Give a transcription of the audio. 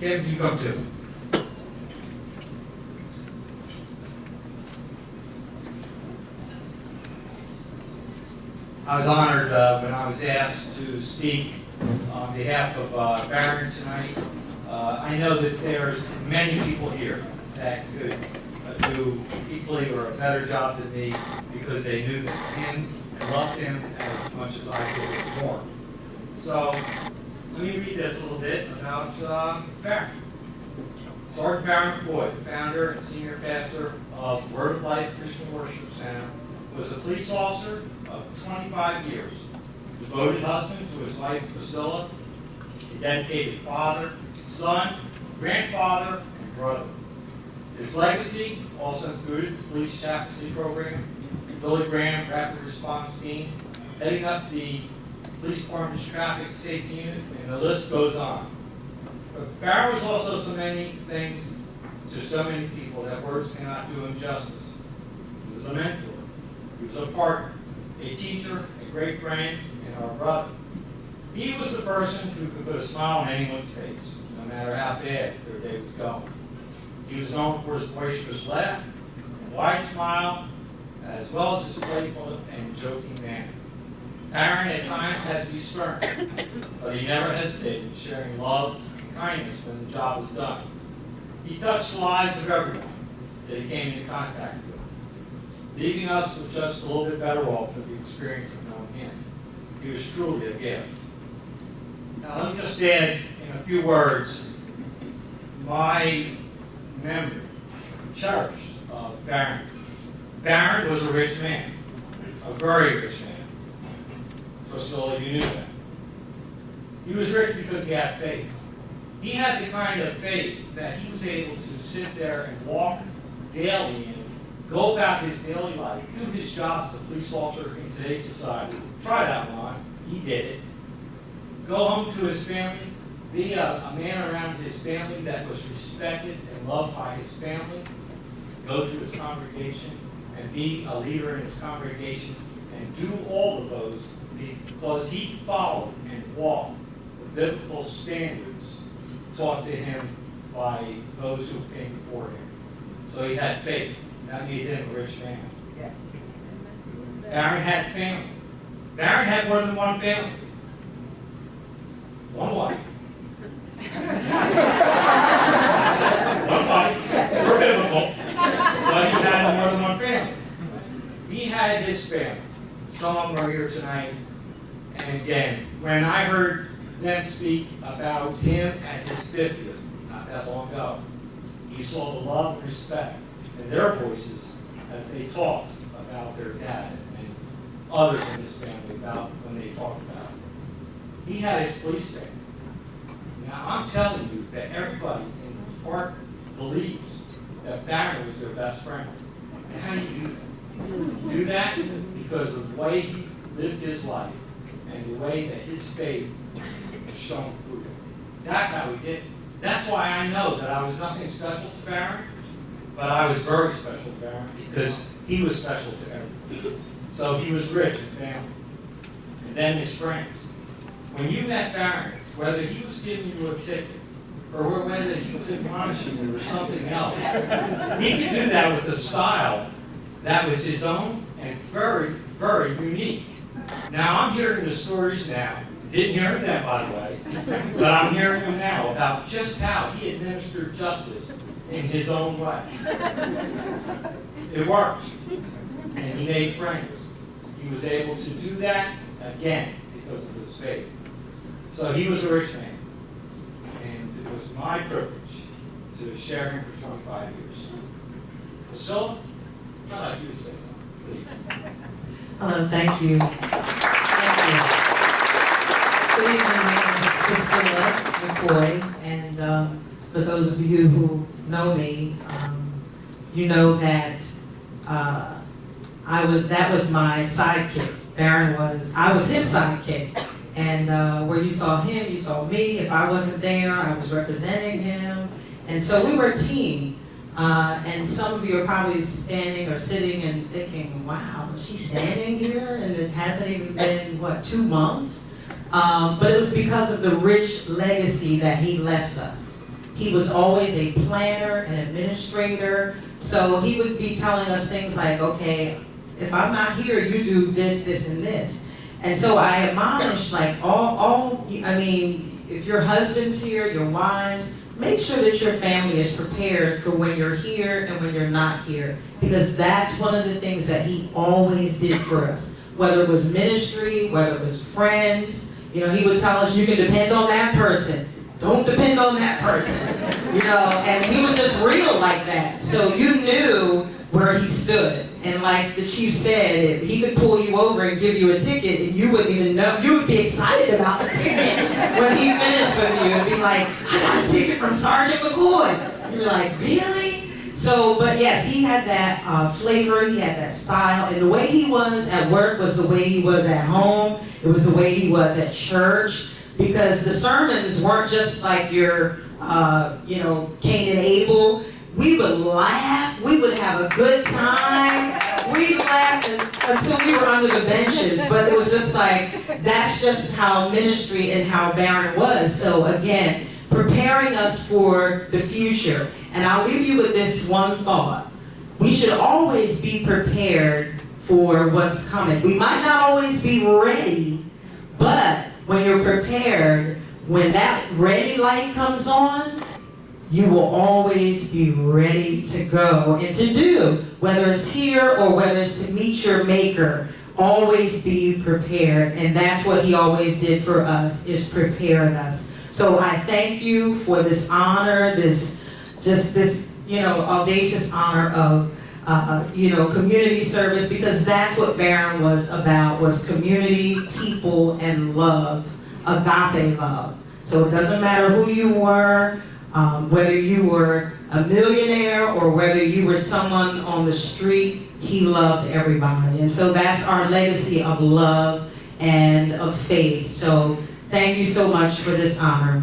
Kim, you come too. I was honored when I was asked to speak on behalf of Barron tonight. I know that there's many people here that could do equally or a better job than me because they knew him and loved him as much as I did more. So let me read this a little bit about Barron. Sergeant Barron McCoy, the founder and senior pastor of Word of Life Christian Worship Center, was a police officer of 25 years, devoted husband to his wife Priscilla, a dedicated father, son, grandfather, and brother. His legacy also included the police chaplaincy program, Billy Graham Rapid Response Team, heading up the police department's traffic safety unit, and the list goes on. But Barron was also so many things to so many people that words cannot do him justice. He was a mentor. He was a partner, a teacher, a great friend, and our brother. He was the person who could put a smile on anyone's face, no matter how bad their day was going. He was known for his boisterous laugh and wide smile, as well as his playful and joking manner. Barron at times had to be stern, but he never hesitated, sharing love and kindness when the job was done. He touched the lives of everyone that he came into contact with, leaving us with just a little bit better off for the experience of knowing him. He was truly a gift. Now let me just add in a few words my memory, cherished, of Barron. Barron was a rich man, a very rich man. Priscilla, you knew that. He was rich because he had faith. He had the kind of faith that he was able to sit there and walk daily and go about his daily life, do his job as a police officer in today's society. Try that one. He did it. Go home to his family, be a man around his family that was respected and loved by his family. Go to his congregation and be a leader in his congregation and do all of those because he followed and walked the biblical standards taught to him by those who came before him. So he had faith. That made him a rich man. Yes. Barron had family. Barron had more than one family. One wife. One wife. We're biblical. But he had more than one family. He had his family. Some of them are here tonight. And again, when I heard them speak about him at his 50th, not that long ago, you saw the love and respect in their voices as they talked about their dad and others in his family about when they talked about him. He had his police family. Now, I'm telling you that everybody in the department believes that Barron was their best friend. And how do you do that? You do that because of the way he lived his life and the way that his faith was shown through him. That's how he did it. That's why I know that I was nothing special to Barron, but I was very special to Barron because he was special to everyone. So he was rich in family. And then his friends. When you met Barron, whether he was giving you a ticket or whether he was admonishing you or something else, he could do that with a style that was his own and very, very unique. Now, I'm hearing the stories now. Didn't hear them then, by the way. But I'm hearing them now about just how he administered justice in his own way. It worked. And he made friends. He was able to do that, again, because of his faith. So he was a rich man. And it was my privilege to share him for 25 years. Priscilla, I'd like you to say something, please. Hello, thank you. Thank you. Good evening, my name is Priscilla McCoy, and for those of you who know me, you know that that was my sidekick. I was his sidekick. And where you saw him, you saw me. If I wasn't there, I was representing him. And so we were a team. And some of you are probably standing or sitting and thinking, wow, is she standing here? And it hasn't even been, 2 months? But it was because of the rich legacy that he left us. He was always a planner, an administrator. So he would be telling us things like, okay, if I'm not here, you do this, this, and this. And so I admonish, like, if your husband's here, your wives, make sure that your family is prepared for when you're here and when you're not here. Because that's one of the things that he always did for us. Whether it was ministry, whether it was friends, he would tell us, you can depend on that person. Don't depend on that person. And he was just real like that. So you knew where he stood. And like the chief said, he could pull you over and give you a ticket and you wouldn't even know. You would be excited about the ticket when he finished with you and be like, I got a ticket from Sergeant McCoy. You're like, really? So, but yes, he had that flavor, he had that style, and the way he was at work was the way he was at home. It was the way he was at church, because the sermons weren't just like your, Cain and Abel. We would laugh, we would have a good time. We'd laugh until we were under the benches, but it was just like, that's just how ministry and how Barron was. So again, preparing us for the future. And I'll leave you with this one thought. We should always be prepared for what's coming. We might not always be ready, but when you're prepared, when that ready light comes on, you will always be ready to go and to do, whether it's here or whether it's to meet your maker. Always be prepared. And that's what he always did for us, is prepared us. So I thank you for this honor, this audacious honor of community service, because that's what Barron was about, was community, people, and love, agape love. So it doesn't matter who you were, whether you were a millionaire or whether you were someone on the street, he loved everybody. And so that's our legacy of love and of faith. So thank you so much for this honor.